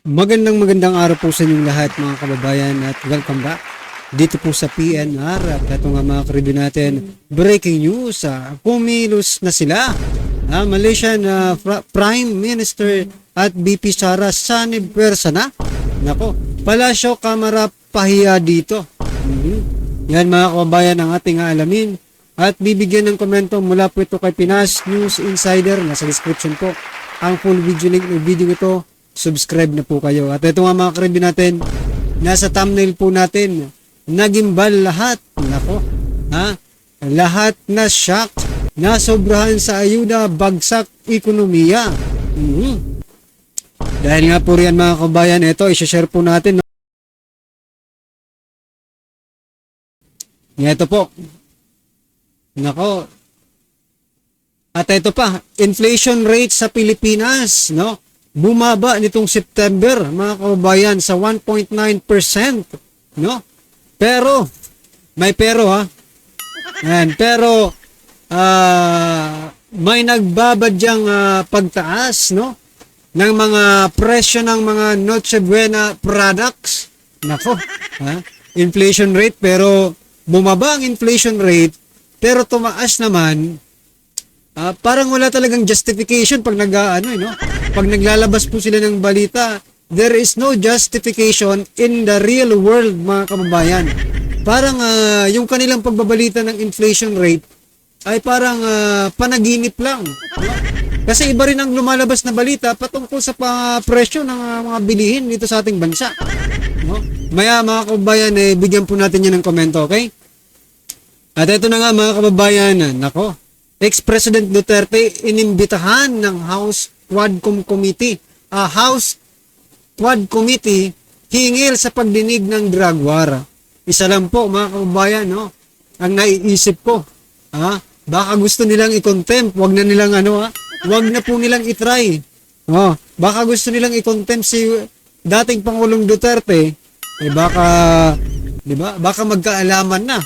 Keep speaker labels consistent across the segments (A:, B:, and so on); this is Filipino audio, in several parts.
A: Magandang araw po sa inyong lahat mga kababayan at welcome back dito po sa PNR. At ito nga mga karibyo natin, breaking news, pumilos na sila. Malaysian Prime Minister at BP Sara Sanib Persana. Nako, Palasyo Kamara pahiya dito. Yan mga kababayan ang ating alamin. At bibigyan ng komento mula po ito kay Pinas News Insider. Nasa description po ang full video link ng video ito. Subscribe na po kayo. At ito nga mga karibyo natin, nasa thumbnail po natin, nagimbal lahat. Nako, lahat na shocked, nasobrahan sa ayuda, bagsak ekonomiya. Dahil nga po riyan mga kabayan, ito, isashare po natin. Ito po. Nako. At ito pa, inflation rate sa Pilipinas, no? Bumaba nitong September, mga kababayan, sa 1.9%, no? Pero, may pero Yan, pero, may nagbabadyang pagtaas, no? Ng mga presyo ng mga Noche Buena products. Nako, inflation rate, pero bumaba ang inflation rate, pero tumaas naman. Parang wala talagang justification pag pag naglalabas po sila ng balita. There is no justification in the real world, mga kababayan. Parang yung kanilang pagbabalita ng inflation rate ay parang panaginip lang. Kasi iba rin ang lumalabas na balita patungkol sa presyo ng mga bilihin dito sa ating bansa. No? Maya mga kababayan, bigyan po natin yan ng komento, okay? At ito na nga mga kababayan, nako. Ex-President Duterte inimbitahan ng House Quadcom Committee. House Quad Committee hingil sa pagdinig ng drug war. Isa lang po mga kababayan, no? Ang naiisip ko, baka gusto nilang i-contempt, wag na nilang wag na po nilang i-try. Baka gusto nilang i-contempt si dating Pangulong Duterte, baka, di ba? Baka magkaalaman na.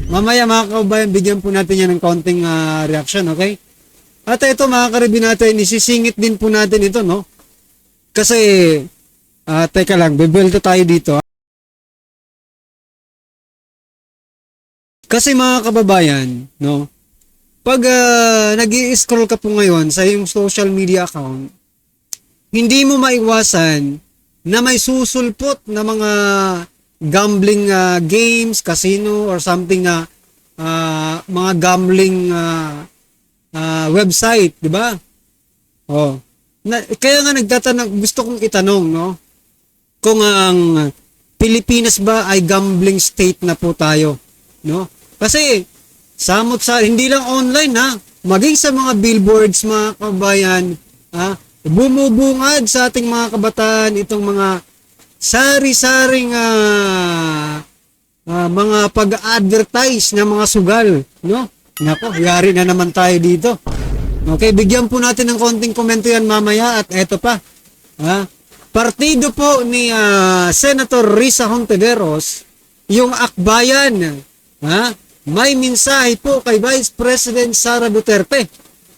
A: Mamaya mga kababayan, bigyan po natin yan ng konting reaction, okay? At ito mga karibyo natin, isisingit din po natin ito, no? Kasi, teka lang, bebelto tayo dito. Kasi mga kababayan, no? Pag nag-i-scroll ka po ngayon sa iyong social media account, hindi mo maiwasan na may susulpot na mga gambling games, casino, or something na mga gambling website, di ba? Kaya nga gusto kong itanong, no? Kung ang Pilipinas ba ay gambling state na po tayo, no? Kasi hindi lang online, maging sa mga billboards, mga kabayan, bumubungad sa ating mga kabataan itong mga sari-saring mga pag-advertise ng mga sugal, no? Nako, yari na naman tayo dito. Okay, bigyan po natin ng konting komento yan mamaya. At eto pa, partido po ni Senator Risa Hontiveros, yung Akbayan, may mensahe po kay Vice President Sara Duterte.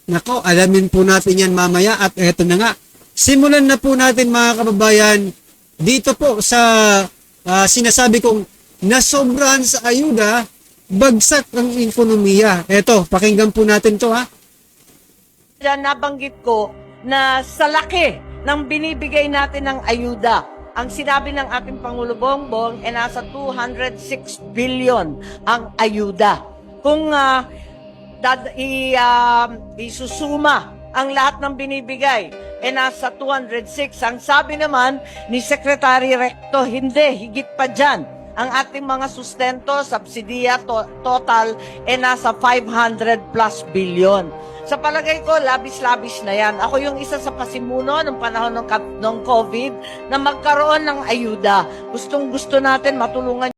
A: Nako, alamin po natin yan mamaya. At eto na nga, simulan na po natin mga kababayan, dito po sa sinasabi kong nasobrahan sa ayuda, bagsak ang ekonomiya. Eto, pakinggan po natin to,
B: Nabanggit ko na sa laki ng binibigay natin ng ayuda, ang sinabi ng ating Pangulo Bongbong ay nasa 206 billion ang ayuda. Kung isusuma ang lahat ng binibigay, nasa 206. Ang sabi naman ni Secretary Recto, hindi, higit pa dyan. Ang ating mga sustento, subsidiya, total, nasa 500 plus billion. Sa palagay ko, labis-labis na yan. Ako yung isa sa pasimuno ng panahon ng COVID na magkaroon ng ayuda. Gustong-gusto natin matulungan.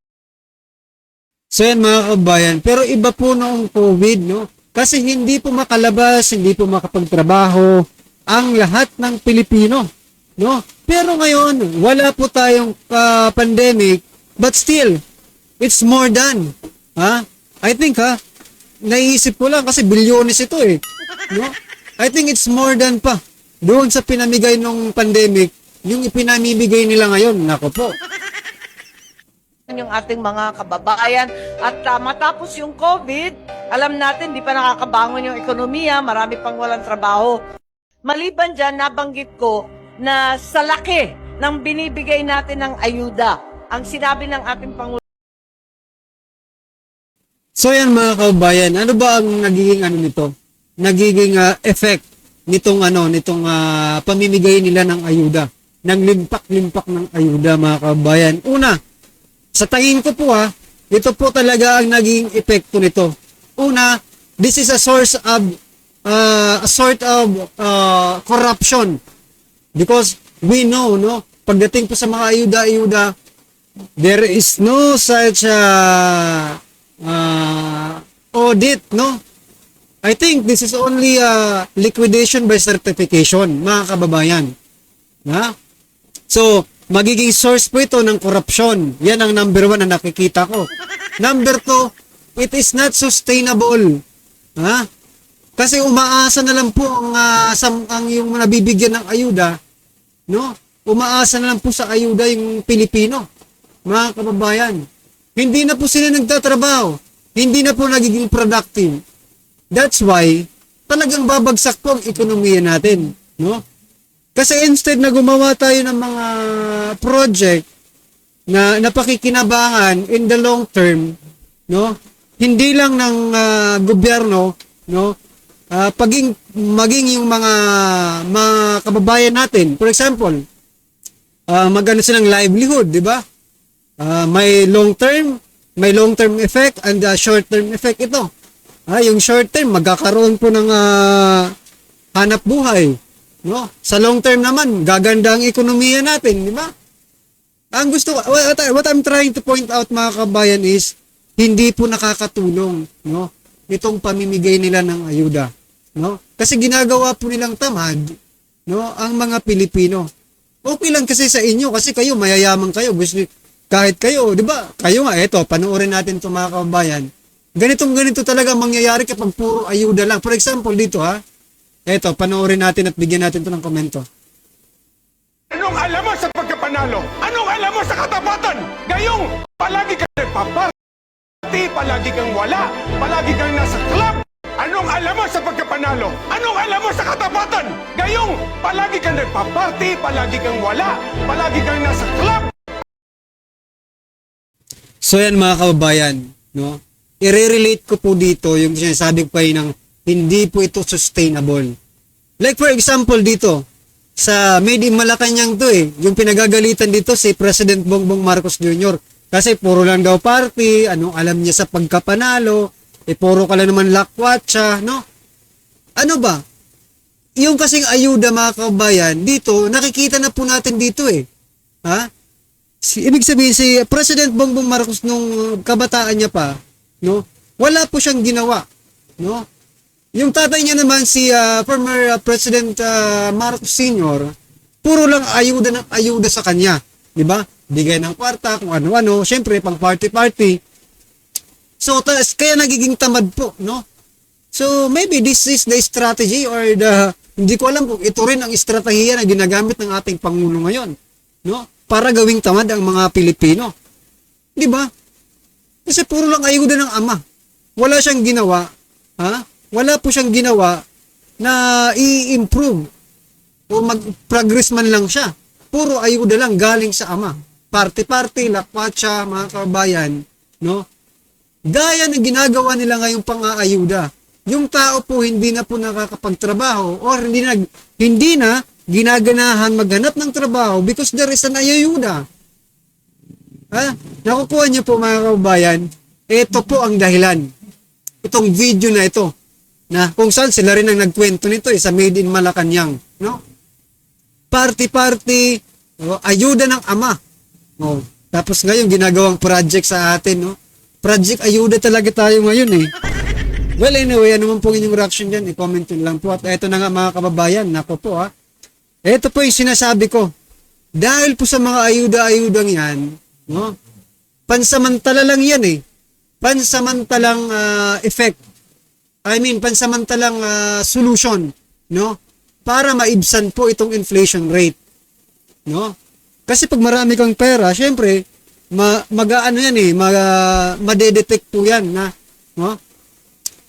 A: So yan mga kabayan, pero iba po noong COVID, no? Kasi hindi po makalabas, hindi po makapagtrabaho ang lahat ng Pilipino, no? Pero ngayon, wala po tayong pandemic, but still, it's more than, I think, naiisip ko lang kasi bilyones ito no? I think it's more than pa doon sa pinamigay nung pandemic yung ipinamimigay nila ngayon. Nako po.
B: Yung ating mga kababayan at matapos yung COVID, alam natin di pa nakakabangon yung ekonomiya, marami pang walang trabaho. Maliban dyan, nabanggit ko na sa laki ng binibigay natin ng ayuda, ang sinabi ng ating Pangulo.
A: So yan mga kababayan, ano ba ang nagiging nito? Nagiging effect nitong pamimigay nila ng ayuda, ng limpak-limpak ng ayuda mga kababayan. Una, sa tingin ko po ito po talaga ang naging epekto nito. Una, this is a sort of corruption. Because we know, no, pagdating po sa mga ayuda, there is no such audit, no? I think this is only liquidation by certification, mga kababayan. Na? So, magiging source po ito ng korupsyon. Yan ang number 1 na nakikita ko. Number 2, it is not sustainable. Ha? Kasi umaasa na lang po ang yung nabibigyan ng ayuda, no? Umaasa na lang po sa ayuda yung Pilipino, mga kababayan. Hindi na po sila nagtatrabaho. Hindi na po nagiging productive. That's why talagang babagsak po ang ekonomiya natin, no? Kasi instead na gumawa tayo ng mga project na napakikinabangan in the long term, no? Hindi lang ng gobyerno, no? Maging yung mga kababayan natin. For example, magano silang livelihood, di ba? May long term effect and short term effect ito. Yung short term magkakaroon po ng hanap buhay. No? Sa long term naman, gaganda ang ekonomiya natin, di ba? What I'm trying to point out mga kabayan is, hindi po nakakatulong, no? Itong pamimigay nila ng ayuda, no? Kasi ginagawa po nilang tamad, no? Ang mga Pilipino. Okay lang kasi sa inyo, kasi kayo, mayayaman kayo, kahit kayo, di ba? Kayo nga, eto, panoorin natin ito mga kabayan. Ganito talaga mangyayari kapag puro ayuda lang. For example, dito eto, panoorin natin at bigyan natin ito ng komento.
C: Anong alam mo sa pagkapanalo? Anong alam mo sa katapatan? Gayong palagi kang nagpapati, palagi kang wala, palagi kang nasa club. Anong alam mo sa pagkapanalo? Anong alam mo sa katapatan? Gayong palagi kang nagpapati, palagi kang wala, palagi kang nasa club.
A: So yan mga kababayan, no? I-relate ko po dito yung sinasabi ko kayo ng hindi po ito sustainable. Like for example dito, sa Made in Malacanang to yung pinagagalitan dito si President Bongbong Marcos Jr. Kasi puro lang daw party, anong alam niya sa pagkapanalo, puro ka lang naman lakwatsa, no? Ano ba? Yung kasing ayuda mga kababayan, dito, nakikita na po natin dito Ha? Ibig sabihin si President Bongbong Marcos nung kabataan niya pa, no? Wala po siyang ginawa, no? Yung tatay niya naman si former President Marcos Sr., puro lang ayuda sa kanya, 'di ba? Bigay ng kwarta kung ano-ano, syempre pang party-party. So kaya nagiging tamad po, no? So maybe this is the strategy or hindi ko alam kung ito rin ang estratehiya na ginagamit ng ating pangulo ngayon, no? Para gawing tamad ang mga Pilipino. 'Di ba? Kasi puro lang ayuda ng ama. Wala siyang ginawa, Wala po siyang ginawa na i-improve o mag-progress man lang siya. Puro ayuda lang galing sa ama. Party-party, lakwatsa, mga kabayan, no? Gaya ng ginagawa nila ngayong pang-aayuda. Yung tao po hindi na po nakakapagtrabaho or hindi na ginaganahan maghanap ng trabaho because there is an ayuda. Nakukuha niyo po mga kabayan, ito po ang dahilan. Itong video na ito. Na kung saan sila rin ang nagkwento nito sa Made in Malacanang, no? Party-party, ayuda ng ama. Tapos ngayon ginagawang project sa atin, no? Project ayuda talaga tayo ngayon Well anyway, ano man po inyong reaction diyan, i-comment nyo lang po. At eto na nga mga kababayan, nako po Ito po yung sinasabi ko. Dahil po sa mga ayuda-ayudang yan, no? Pansamantala lang yan Pansamantalang effect. Pansamantalang solution, no? Para maibsan po itong inflation rate. no? Kasi pag marami kang pera, syempre, mag-aano yan eh, madedetect po yan na, no?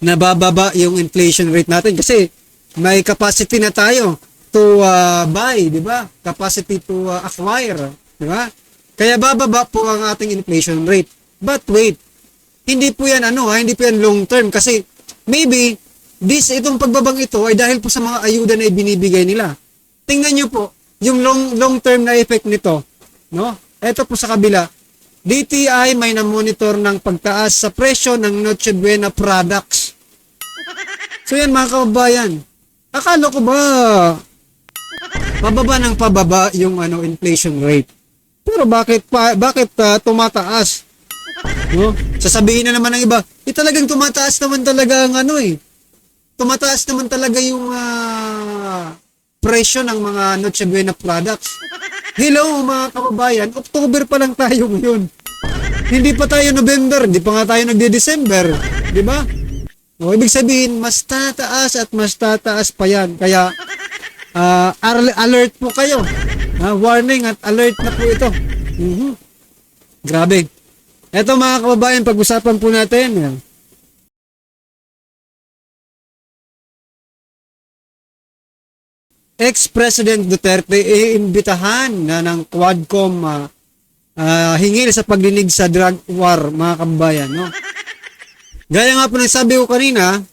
A: Nabababa yung inflation rate natin kasi may capacity na tayo to buy, di ba? Capacity to acquire, di ba? Kaya bababa po ang ating inflation rate. But wait, hindi po yan hindi po yan long term kasi maybe itong pagbabang ito ay dahil po sa mga ayuda na ibinibigay nila. Tingnan nyo po, yung long term na effect nito, no? Ito po sa kabila, DTI may na-monitor ng pagtaas sa presyo ng Noche Buena products. So yan mga kababayan, akala ko ba pababa ng pababa yung inflation rate? Pero bakit tumataas? No? Sasabihin na naman ng iba, talagang tumataas naman talaga ang tumataas naman talaga yung presyo ng mga Noche Buena products. Hello mga kababayan, October pa lang tayo ngayon. Hindi pa tayo November, hindi pa nga tayo nagde-December, di ba? O, ibig sabihin, mas tataas at mas tataas pa yan. Kaya, alert po kayo. Warning at alert na po ito. Grabe. Eto mga kababayan, pag-usapan po natin. Yan. Ex-President Duterte iimbitahan na ng Quadcom hingil sa paglinig sa drug war, mga kababayan. No? Gaya nga po ng sabi ko kanina,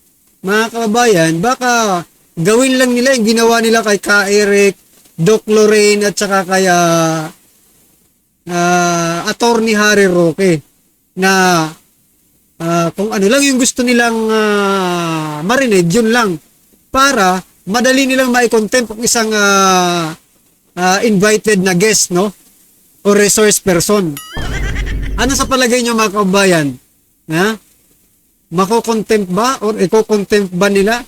A: mga kababayan, baka gawin lang nila yung ginawa nila kay Ka Eric, Doc Lorraine at saka kay Attorney Harry Roque na kung ano lang yung gusto nilang marinig, yun lang para madali nilang mai-contempt ang isang invited na guest, no? O resource person. Ano sa palagay nyo mga kababayan? Mako-contempt ba or iko-contempt ba nila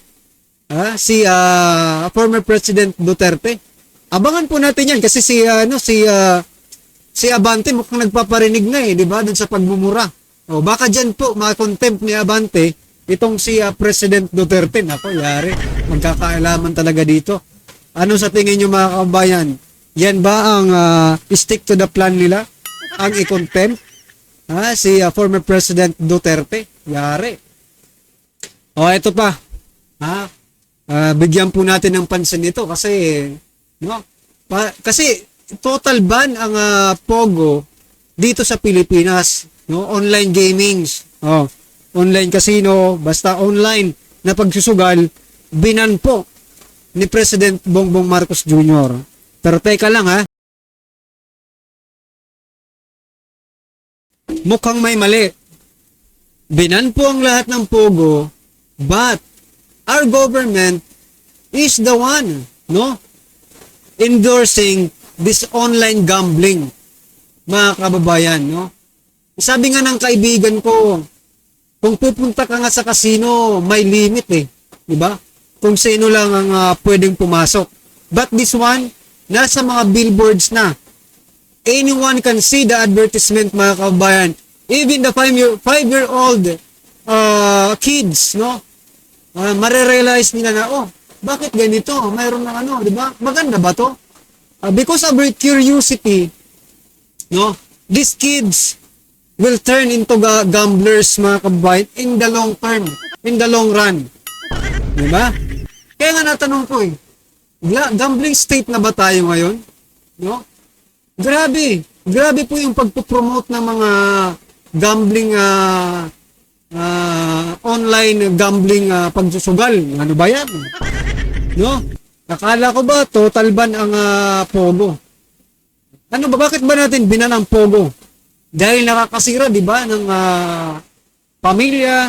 A: si former President Duterte? Abangan po natin yan kasi si Abante mukhang nagpaparinig na di ba, dun sa pagmumura. O baka diyan po ma-contempt ni Abante itong si President Duterte. Nako, yari. Magkakaalaman talaga dito. Ano sa tingin niyo mga kababayan? Yan ba ang stick to the plan nila? Ang i-contempt si former President Duterte? Yari. O, ito pa. Bigyan po natin ng pansin ito kasi kasi total ban ang Pogo dito sa Pilipinas, no? Online gamings, online casino, basta online na pagsusugal, binan po ni President Bongbong Marcos Jr. Pero teka lang mukhang may mali. Binan po ang lahat ng Pogo, but our government is the one, no, endorsing this online gambling, mga kababayan, no? Sabi nga ng kaibigan ko, kung pupunta ka nga sa casino, may limit di ba? Kung sino lang ang pwedeng pumasok. But this one, nasa mga billboards na. Anyone can see the advertisement, mga kababayan. Even the 5-year-old kids, no? Marerealize nila na, bakit ganito? Mayroon ng di ba? Maganda ba to? Because of their curiosity, no? These kids will turn into gamblers, mga kababayan, in the long term, in the long run. Di ba? Kaya nga natanong ko gambling state na ba tayo ngayon? No? Grabe po yung pagpo-promote ng mga gambling online gambling pagsusugal. Ano ba yan? No? Akala ko ba total ban ang Pogo? Ano ba, bakit ba natin binan ang Pogo? Dahil nakakasira, di ba, ng pamilya,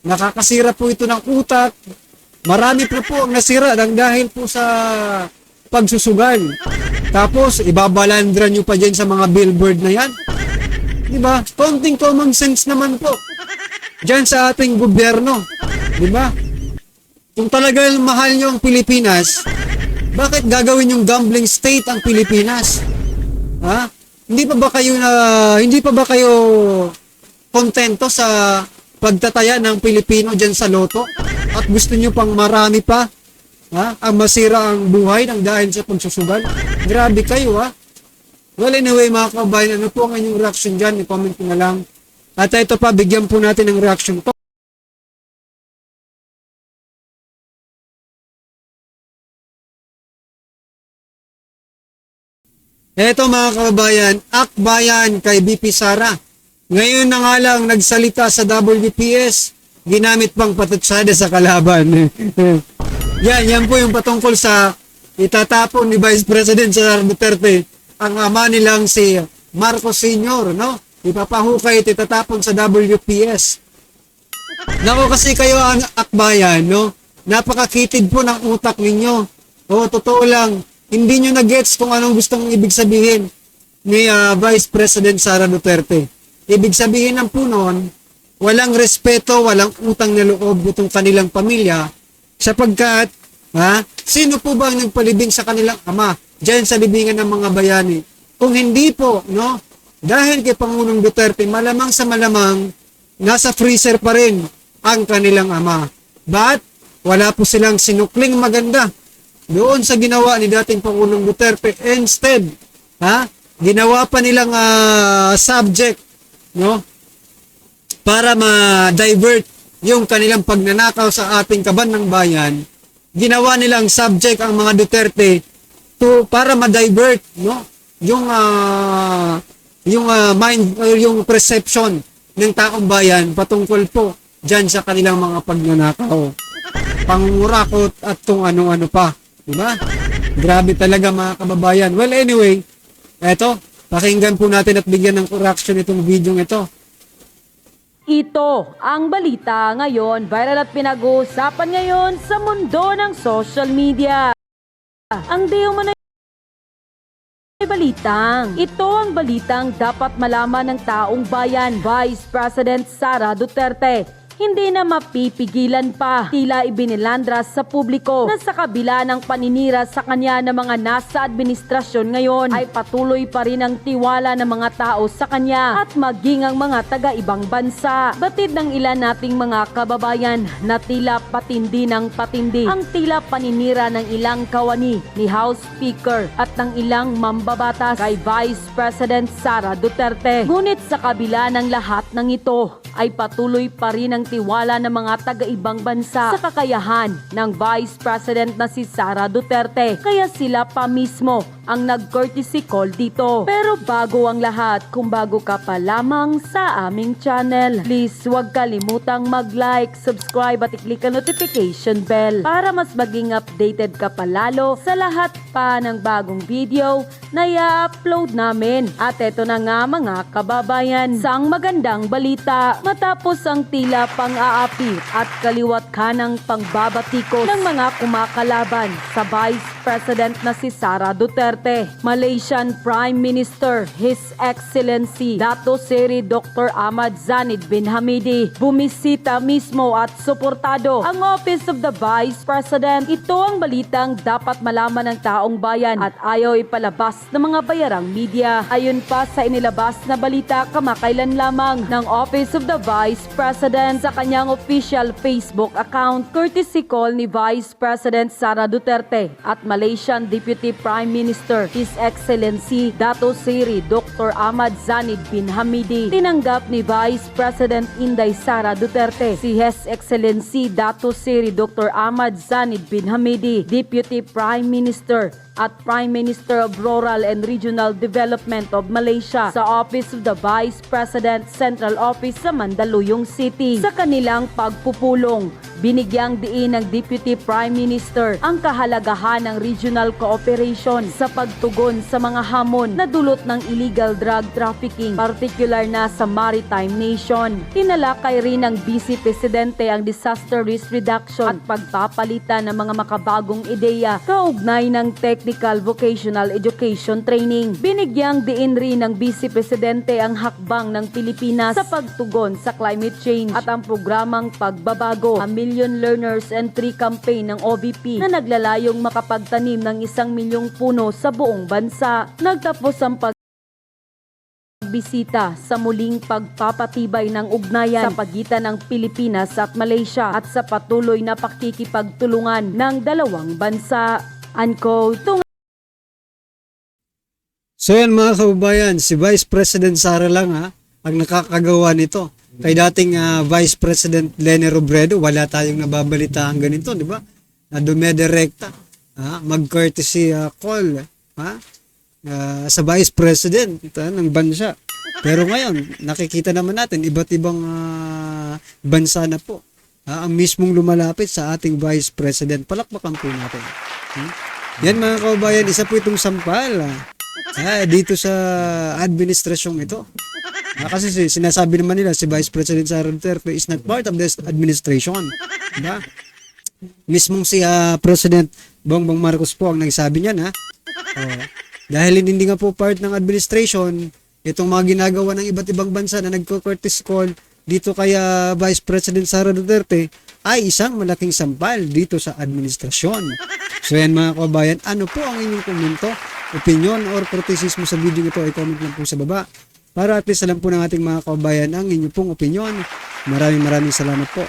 A: nakakasira po ito ng utak. Marami po ang nasira dahil po sa pagsusugal. Tapos, ibabalandran nyo pa dyan sa mga billboard na yan. Diba? Konting common sense naman po. Diyan sa ating gobyerno. Diba? Kung talagang mahal nyo ang Pilipinas, bakit gagawin yung gambling state ang Pilipinas? Hindi pa ba kayo kontento sa pagtataya ng Pilipino diyan sa loto? At gusto nyo pang marami pa Ang masira ang buhay ng dahil sa pagsusugal. Grabe kayo, ha? Well, anyway, mga kabayan, ano po ang inyong reaction dyan? I-comment ko na lang. At ito pa, bigyan po natin ng reaction to. Eto mga kababayan, akbayan kay BP Sara. Ngayon na nga lang nagsalita sa WPS, ginamit pang patutsada sa kalaban. yan po yung patungkol sa itatapon ni Vice President Sara Duterte, ang ama nilang si Marcos Sr., no? Ipapahukay at itatapon sa WPS. Nako kasi kayo ang akbayan, no? Napakakitid po ng utak ninyo. O, totoo lang, hindi nyo na-gets kung anong gustong ibig sabihin ni Vice President Sara Duterte. Ibig sabihin ng po nun, walang respeto, walang utang na loob itong kanilang pamilya sapagkat, sino po ba ang nagpalibing sa kanilang ama dyan sa libingan ng mga bayani? Kung hindi po, no, dahil kay Pangulong Duterte, malamang sa malamang, nasa freezer pa rin ang kanilang ama. But, wala po silang sinukling maganda doon sa ginawa ni dating Pangulong Duterte. Instead, ginawa pa nilang subject, no, para ma-divert yung kanilang pagnanakaw sa ating kaban ng bayan. Ginawa nilang subject ang mga Duterte para ma-divert, no, yung mind or yung perception ng taong bayan patungkol po diyan sa kanilang mga pagnanakaw, pangurakot at kung ano-ano pa. Diba? Grabe talaga mga kababayan. Well, anyway, eto, pakinggan po natin at bigyan ng correction itong video ito.
D: Ito ang balita ngayon, viral at pinag-uusapan ngayon sa mundo ng social media. Ang diumano'y balitang. Ito ang balitang dapat malaman ng taong bayan, Vice President Sara Duterte. Hindi na mapipigilan pa, tila ibinilandras sa publiko na sa kabila ng paninira sa kanya ng mga nasa administrasyon ngayon ay patuloy pa rin ang tiwala ng mga tao sa kanya at maging ang mga taga-ibang bansa. Batid ng ilan nating mga kababayan na tila patindi ng patindi ang tila paninira ng ilang kawani ni House Speaker at ng ilang mambabatas kay Vice President Sara Duterte. Ngunit sa kabila ng lahat ng ito ay patuloy pa rin ang tiwala ng mga taga-ibang bansa sa kakayahan ng Vice President na si Sara Duterte. Kaya sila pa mismo ang nag-courtesy call dito. Pero bago ang lahat, kung bago ka pa lamang sa aming channel, please huwag kalimutang mag-like, subscribe at i-click ang notification bell para mas maging updated ka palalo sa lahat pa ng bagong video na i-upload namin. At eto na nga mga kababayan, sang magandang balita, matapos ang tila pang-aapi at kaliwat kanang pangbabatiko ng mga kumakalaban sa Vice President na si Sara Duterte, Malaysian Prime Minister His Excellency Dato Seri Dr. Ahmad Zanid bin Hamidi bumisita mismo at suportado ang Office of the Vice President. Ito ang balitang dapat malaman ng taong bayan at ayaw ipalabas ng mga bayarang media. Ayon pa sa inilabas na balita kamakailan lamang ng Office of the Vice President sa kanyang official Facebook account, courtesy call ni Vice President Sara Duterte at Malaysian Deputy Prime Minister His Excellency Dato Seri Dr. Ahmad Zanid bin Hamidi. Tinanggap ni Vice President Inday Sara Duterte si His Excellency Dato Seri Dr. Ahmad Zanid bin Hamidi, Deputy Prime Minister at Prime Minister of Rural and Regional Development of Malaysia sa Office of the Vice President Central Office sa Mandaluyong City. Sa kanilang pagpupulong, binigyang diin ng Deputy Prime Minister ang kahalagahan ng regional cooperation sa pagtugon sa mga hamon na dulot ng illegal drug trafficking, particular na sa maritime nation. Tinalakay rin ng Vice Presidente ang disaster risk reduction at pagpapalitan ng mga makabagong ideya kaugnay ng technical vocational education training. Binigyang diin rin ng Vice Presidente ang hakbang ng Pilipinas sa pagtugon sa climate change at ang programang pagbabago, a Million Learners and Tree campaign ng OVP na naglalayong makapagtanim ng 1 milyong puno sa buong bansa. Nagtapos ang pagbisita sa muling pagpapatibay ng ugnayan sa pagitan ng Pilipinas at Malaysia at sa patuloy na pakikipagtulungan ng dalawang bansa. Unquote.
A: So yan mga kababayan, si Vice President Sara lang ang nakakagawa nito. Kay dating Vice President Leni Robredo, wala tayong nababalitahan ganito, di ba? Na dumedirekta, mag-courtesy call sa Vice President ng bansa. Pero ngayon, nakikita naman natin, iba't ibang bansa na po ang mismong lumalapit sa ating Vice President. Palakpakan po natin. Yan mga kababayan, isa po itong sampal dito sa administrasyong ito. Kasi sinasabi naman nila si Vice President Sara Duterte is not part of this administration. Diba? Mismong si President Bongbong Marcos po ang nagsabi niyan dahil hindi nga po part ng administration itong mga ginagawa ng iba't ibang bansa na nagko-courtesy call dito kay Vice President Sara Duterte ay isang malaking sampal dito sa administrasyon. So yan mga kababayan, ano po ang inyong komento, opinion or kritisismo sa video ito ay comment lang po sa baba para at least alam po ng ating mga kababayan ang inyong pong opinion. Maraming salamat po.